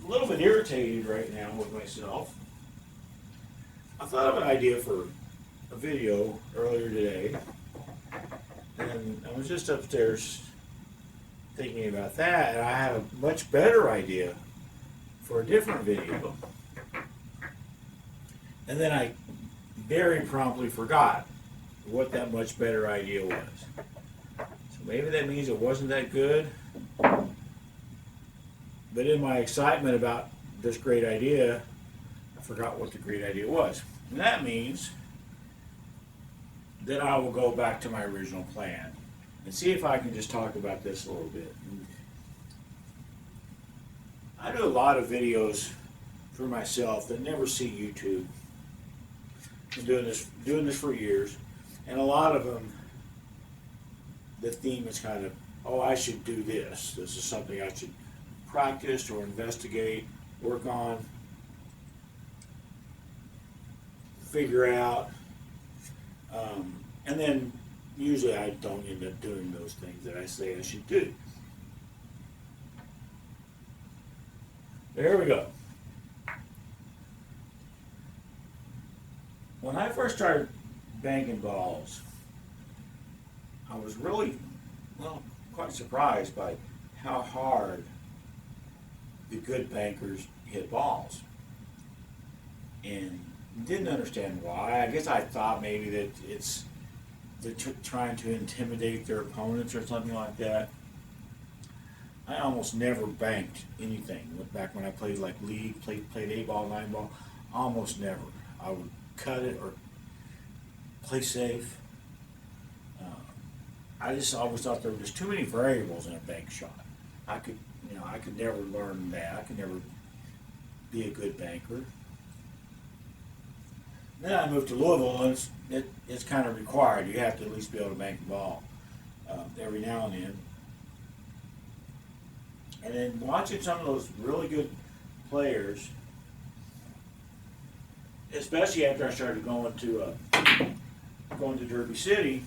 a little bit irritated right now with myself. I thought of an idea for a video earlier today, and I was just upstairs thinking about that, and I had a much better idea for a different video. And then I very promptly forgot what that much better idea was. So maybe that means it wasn't that good. But in my excitement about this great idea, I forgot what the great idea was. And that means that I will go back to my original plan and see if I can just talk about this a little bit. I do a lot of videos for myself that never see YouTube. I've been doing this for years, and a lot of them, the theme is kind of, oh, I should do this. This is something I should practice or investigate, work on, figure out, and then usually I don't end up doing those things that I say I should do. There we go. When I first started banking balls, I was really, quite surprised by how hard the good bankers hit balls. And didn't understand why. I guess I thought maybe that they're trying to intimidate their opponents or something like that. I almost never banked anything. Back when I played like league, played 8-ball, 9-ball, almost never. I would cut it or play safe. I just always thought there were just too many variables in a bank shot. I could never learn that. I could never be a good banker. Then I moved to Louisville, and it's kind of required. You have to at least be able to bank the ball every now and then. And then watching some of those really good players, especially after I started going to Derby City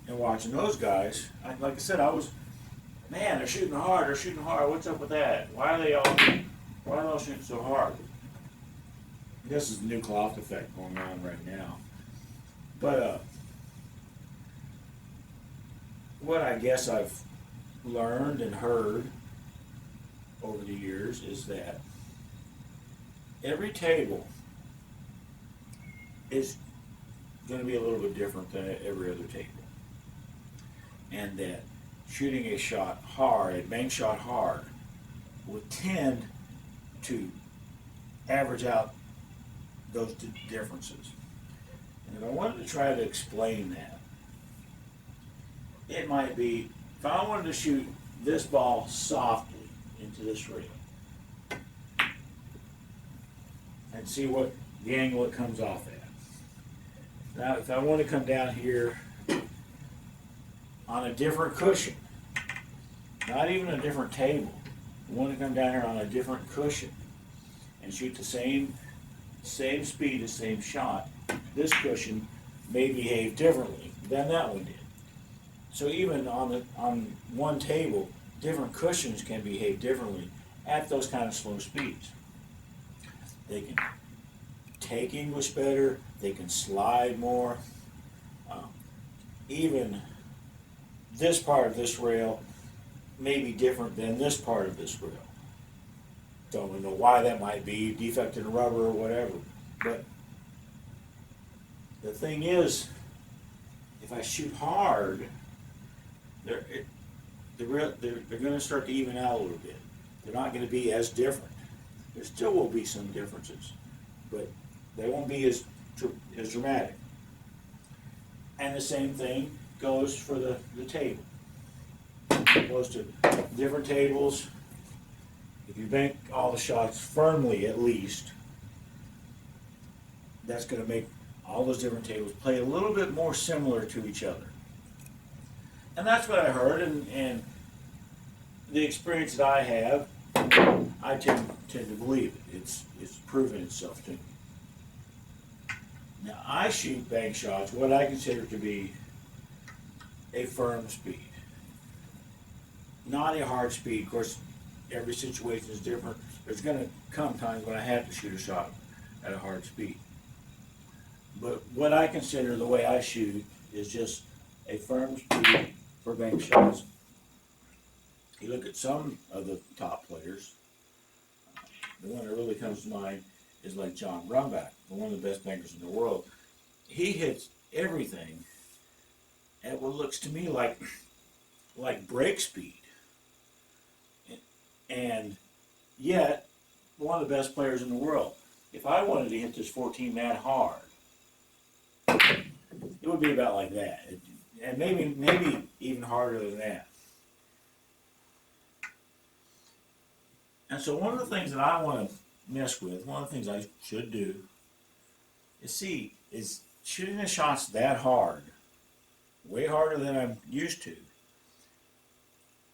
and watching those guys, like I said, man, they're shooting hard. What's up with that? Why are they all shooting so hard? This is the new cloth effect going on right now. But what I guess I've learned and heard over the years is that every table is going to be a little bit different than every other table. And that shooting a shot hard, a bank shot hard, will tend to average out those differences. And if I wanted to try to explain that, it might be, if I wanted to shoot this ball softly into this rail and see what the angle it comes off at. Now, if I want to come down here on a different cushion, not even a different table, I want to come down here on a different cushion and shoot the same speed, the same shot, this cushion may behave differently than that one did. So even on one table, different cushions can behave differently at those kind of slow speeds. They can take English better, they can slide more. Even this part of this rail may be different than this part of this rail. Don't know why that might be, defect in the rubber or whatever. But the thing is, if I shoot hard, they're going to start to even out a little bit. They're not going to be as different. There still will be some differences, but they won't be as dramatic. And the same thing goes for the table. It goes to different tables. If you bank all the shots firmly, at least, that's going to make all those different tables play a little bit more similar to each other. And that's what I heard, and the experience that I have, I tend to believe it. It's proven itself to me. Now, I shoot bank shots, what I consider to be a firm speed. Not a hard speed. Of course, every situation is different. There's going to come times when I have to shoot a shot at a hard speed. But what I consider the way I shoot is just a firm speed for bank shots. You look at some of the top players, the one that really comes to mind is like John Brumback, one of the best bankers in the world. He hits everything at what looks to me like break speed. And yet, one of the best players in the world. If I wanted to hit this 14 that hard, it would be about like that. And maybe even harder than that. And so one of the things that I want to mess with, one of the things I should do, is shooting the shots that hard, way harder than I'm used to.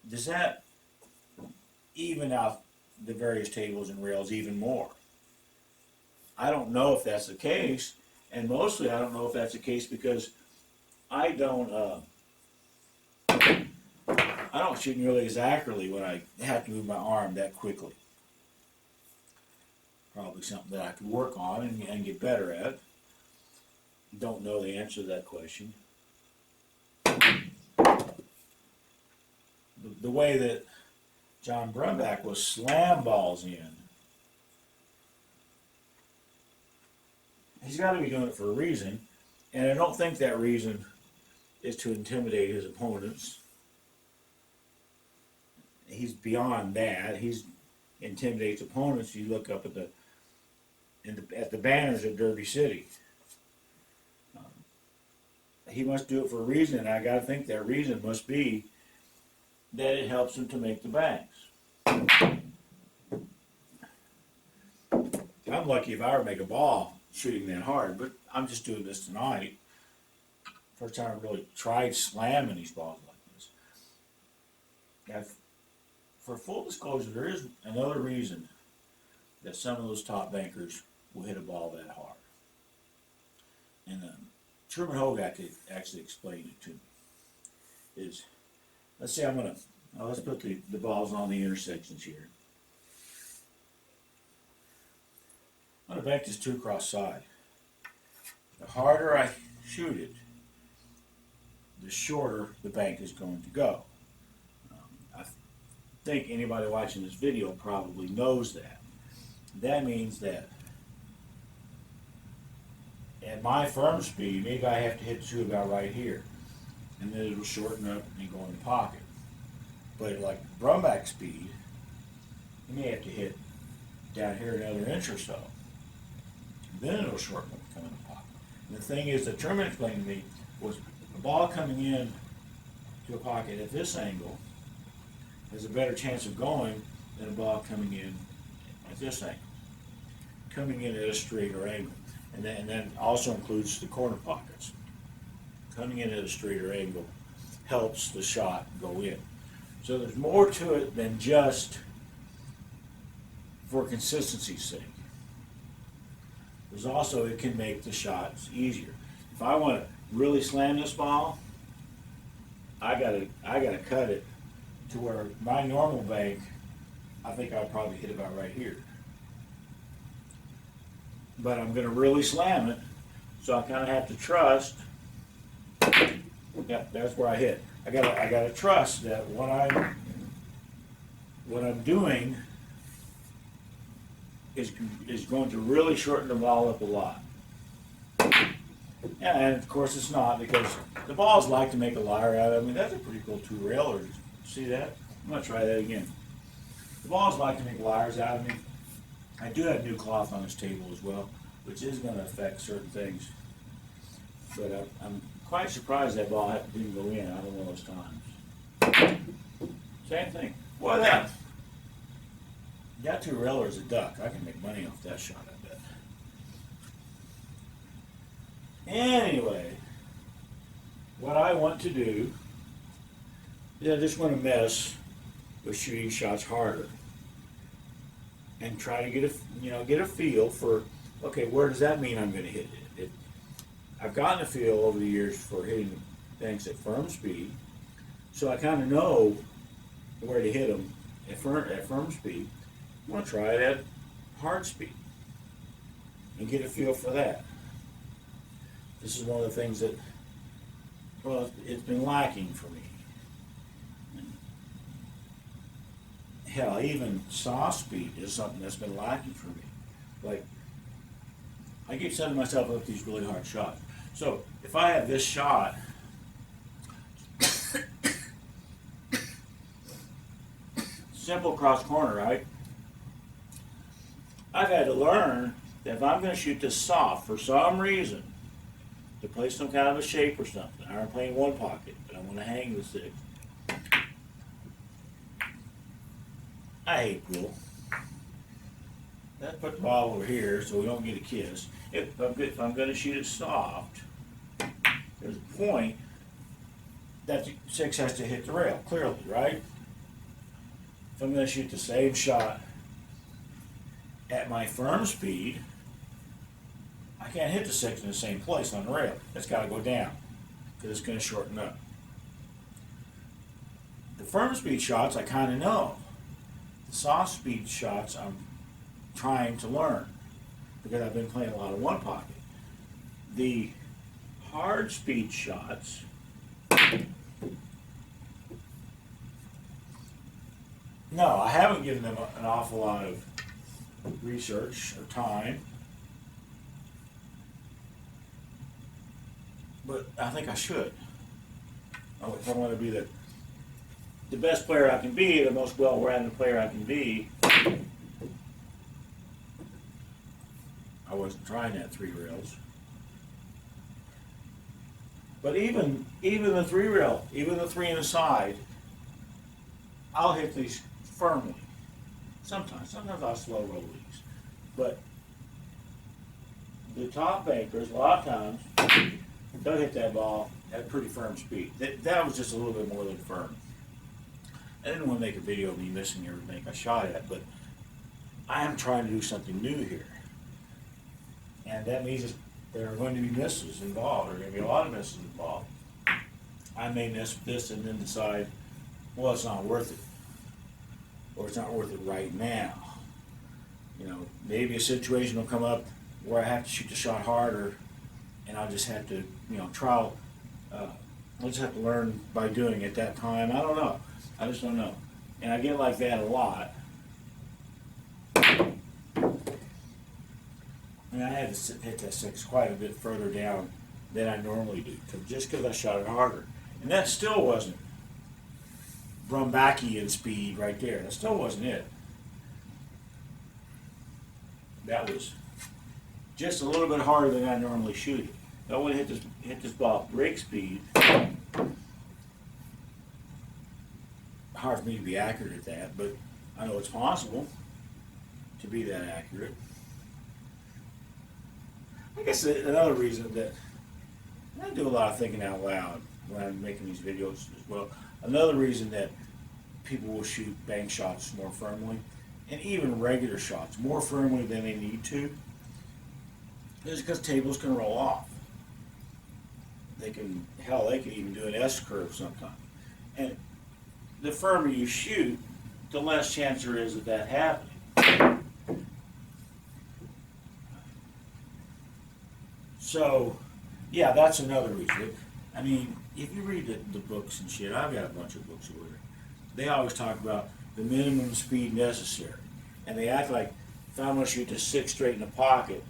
Does that even out the various tables and rails even more? I don't know if that's the case, and mostly I don't know if that's the case because I don't shoot nearly as accurately when I have to move my arm that quickly. Probably something that I could work on and get better at. Don't know the answer to that question. The way that John Brumback was slam balls in, he's got to be doing it for a reason, and I don't think that reason is to intimidate his opponents. He's beyond that. He's intimidates opponents. You look up at the banners at Derby City. He must do it for a reason, and I got to think that reason must be that it helps him to make the banks. I'm lucky if I ever make a ball shooting that hard, but I'm just doing this tonight. First time I really tried slamming these balls like this. Now, for full disclosure, there is another reason that some of those top bankers will hit a ball that hard. And Truman Hogak actually explained it to me. Let's say let's put the balls on the intersections here. I'm going to bank this 2 across side. The harder I shoot it, the shorter the bank is going to go. I think anybody watching this video probably knows that. That means that at my firm speed, maybe I have to hit 2 about right here, and then it'll shorten up and go in the pocket. But at like Brumback speed, you may have to hit down here another inch or so. Then it'll shorten up and come in the pocket. And the thing is that Truman explained to me was a ball coming in to a pocket at this angle has a better chance of going than a ball coming in at this angle. Coming in at a straighter angle. And then also includes the corner pockets. Coming in at a straighter angle helps the shot go in. So there's more to it than just for consistency's sake. There's also, it can make the shots easier. If I want to really slam this ball, I gotta cut it to where my normal bank, I think I'll probably hit about right here. But I'm going to really slam it, so I kind of have to trust. Yep, that's where I hit. I gotta trust that what I'm doing is going to really shorten the ball up a lot. Yeah, and of course it's not, because the balls like to make a lyre out of it. I mean, that's a pretty cool 2-railer. See that? I'm gonna try that again. The balls like to make lyres out of me. I do have new cloth on this table as well, which is going to affect certain things. But I'm quite surprised that ball didn't go in out of one of those times. Same thing. Boy, that 2-railer is a duck. I can make money off that shot, I bet. Anyway, what I want to do is I just want to mess with shooting shots harder. And try to get a feel for, okay, where does that mean I'm going to hit it? I've gotten a feel over the years for hitting banks at firm speed, so I kind of know where to hit them at firm speed. I'm going to try it at hard speed and get a feel for that. This is one of the things that, well, it's been lacking for me. Hell, even soft speed is something that's been lacking for me. Like, I keep setting myself up these really hard shots. So, if I have this shot, simple cross corner, right? I've had to learn that if I'm going to shoot this soft for some reason, to play some kind of a shape or something, I'm playing one pocket, but I'm going to hang the six. I hate pool. Let's put the ball over here so we don't get a kiss. If I'm going to shoot it soft, there's a point that the six has to hit the rail, clearly, right? If I'm going to shoot the same shot at my firm speed, I can't hit the six in the same place on the rail. It's got to go down because it's going to shorten up. The firm speed shots I kind of know. The soft speed shots I'm trying to learn because I've been playing a lot of one pocket. The hard speed shots, no, I haven't given them an awful lot of research or time, but I think I should. If I want to be the best player I can be, the most well-rounded player I can be, I wasn't trying that three rails. But even the three rail, even the three in the side, I'll hit these firmly. Sometimes I'll slow roll these. But the top bankers, a lot of times, they'll hit that ball at pretty firm speed. That was just a little bit more than firm. I didn't want to make a video of me missing everything I shot at, but I am trying to do something new here. And that means there are going to be misses involved. There are going to be a lot of misses involved. I may miss this and then decide, well, it's not worth it. Or it's not worth it right now. You know, maybe a situation will come up where I have to shoot the shot harder and I'll just have to, you know, trial. I'll just have to learn by doing it that time. I don't know. I just don't know. And I get like that a lot. And I had to hit that six quite a bit further down than I normally do, just because I shot it harder. And that still wasn't Brumbackian speed right there. That still wasn't it. That was just a little bit harder than I normally shoot it. I want to hit this ball at break speed. Hard for me to be accurate at that, but I know it's possible to be that accurate. I guess another reason that I do a lot of thinking out loud when I'm making these videos as well. Another reason that people will shoot bank shots more firmly, and even regular shots more firmly than they need to, is because tables can roll off. They can even do an S curve sometimes. And the firmer you shoot, the less chance there is of that happening. So, yeah, that's another reason. I mean, if you read the books and shit, I've got a bunch of books over there. They always talk about the minimum speed necessary. And they act like if I'm going to shoot the six straight in the pocket,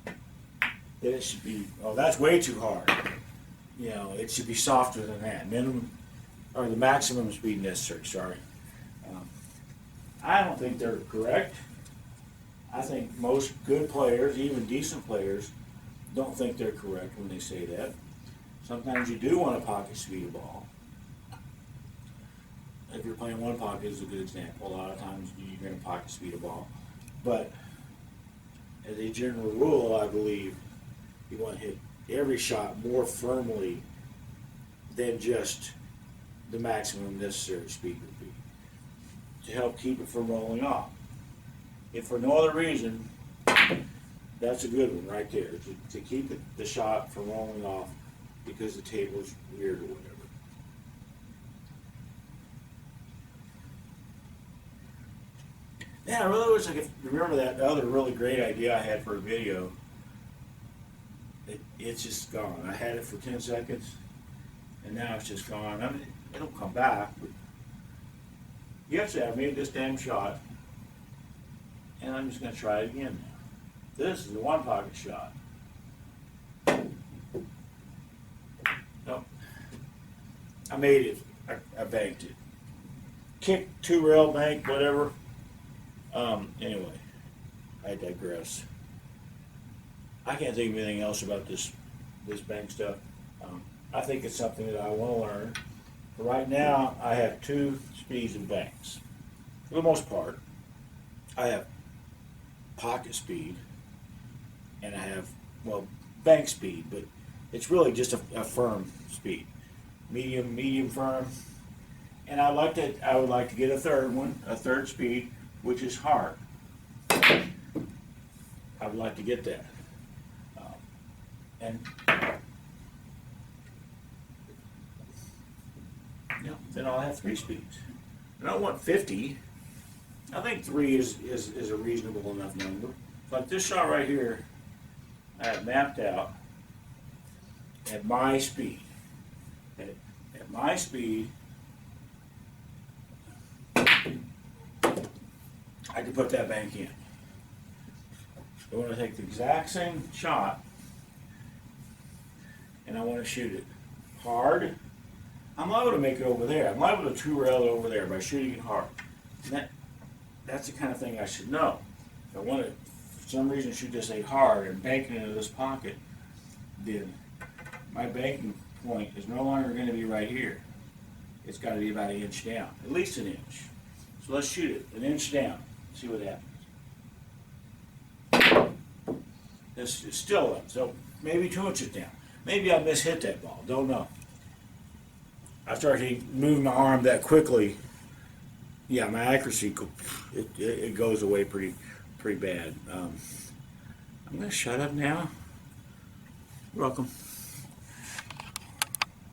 that it should be, oh, that's way too hard. You know, it should be softer than that. Minimum, or the maximum speed necessary, sorry. I don't think they're correct. I think most good players, even decent players, don't think they're correct when they say that. Sometimes you do want to pocket speed a ball. If you're playing one pocket is a good example. A lot of times you're going to pocket speed a ball. But as a general rule, I believe you want to hit every shot more firmly than just the maximum necessary speed would be to help keep it from rolling off. If for no other reason, that's a good one right there, to keep the shot from rolling off because the table's weird or whatever. Yeah, I really wish I could remember that other really great idea I had for a video. It's just gone. I had it for 10 seconds, and now it's just gone. I mean, it'll come back. But yesterday I made this damn shot, and I'm just going to try it again now. This is a one pocket shot. Nope. I made it. I banked it. Kick, 2 rail bank, whatever. Anyway, I digress. I can't think of anything else about this bank stuff. I think it's something that I want to learn. But right now, I have 2 speeds of banks. For the most part, I have pocket speed, and I have, well, bank speed, but it's really just a firm speed. Medium firm. And I would like to get a third one, a third speed, which is hard. I would like to get that. And then I'll have 3 speeds. And I don't want 50. I think 3 is a reasonable enough number. Like this shot right here, I have mapped out at my speed. At my speed, I can put that bank in. I want to take the exact same shot, and I want to shoot it hard. I'm liable to make it over there. I'm liable to 2-rail it over there by shooting it hard. And that's the kind of thing I should know. If I want to, for some reason, shoot this thing hard and bank it into this pocket, then my banking point is no longer going to be right here. It's got to be about 1 inch down, at least 1 inch. So let's shoot it 1 inch down, see what happens. This is still up, so maybe 2 inches down. Maybe I mishit that ball, don't know. I started to move my arm that quickly. Yeah, my accuracy, it goes away pretty bad. I'm going to shut up now. You're welcome.